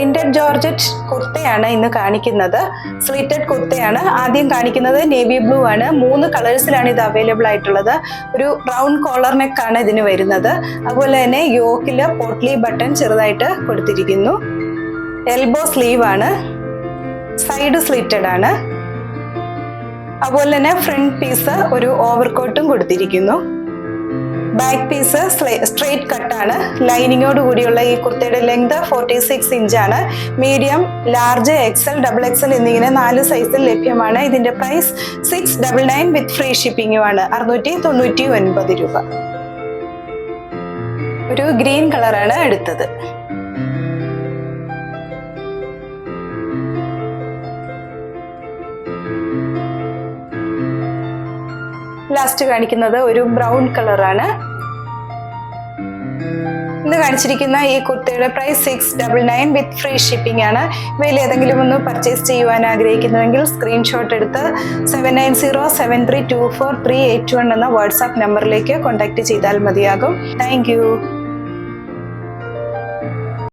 Printed georgette കുർത്തയാണ് ഇന്ന് കാണിക്കുന്നത്. Slitted കുർത്തയാണ്. ആദ്യം കാണിക്കുന്നത് നേവി ബ്ലൂ ആണ്. 3 കളേഴ്സിലാണ് ഇത് അവൈലബിൾ ആയിട്ടുള്ളത്. ഒരു റൗണ്ട് കോളർ നെക്ക് ആണ് ഇതിന് വരുന്നത്. അതുപോലെ തന്നെ യോക്കില് പോട്ട്ലി ബട്ടൺ ചെറുതായിട്ട് കൊടുത്തിരിക്കുന്നു. എൽബോ സ്ലീവ് ആണ്. സൈഡ് സ്ലിറ്റഡ് ആണ്. അതുപോലെ തന്നെ ഫ്രണ്ട് പീസ് ഒരു ഓവർകോട്ടും കൊടുത്തിരിക്കുന്നു. ബാക്ക് പീസ് സ്ട്രെയിറ്റ് കട്ടാണ്. ലൈനിങ്ങോട് കൂടിയുള്ള ഈ കുർത്തയുടെ ലെങ്ത് 46 ഇഞ്ചാണ്. Medium, large, XL, double XL എന്നിങ്ങനെ 4 സൈസിൽ ലഭ്യമാണ്. ഇതിന്റെ പ്രൈസ് 699 വിത്ത് ഫ്രീ ഷിപ്പിംഗുമാണ്. 699 രൂപ. ഒരു ഗ്രീൻ കളറാണ് എടുത്തത്. ലാസ്റ്റ് കാണിക്കുന്നത് ഒരു ബ്രൗൺ കളറാണ്. ഇന്ന് കാണിച്ചിരിക്കുന്ന ഈ കുർത്തയുടെ പ്രൈസ് 699 വിത്ത് ഫ്രീ ഷിപ്പിംഗ് ആണ്. ഇവയിൽ ഏതെങ്കിലും ഒന്ന് പർച്ചേസ് ചെയ്യുവാൻ ആഗ്രഹിക്കുന്നുവെങ്കിൽ സ്ക്രീൻഷോട്ട് എടുത്ത് 7907324381 എന്ന വാട്സാപ്പ് നമ്പറിലേക്ക് കോൺടാക്ട് ചെയ്താൽ മതിയാകും. താങ്ക്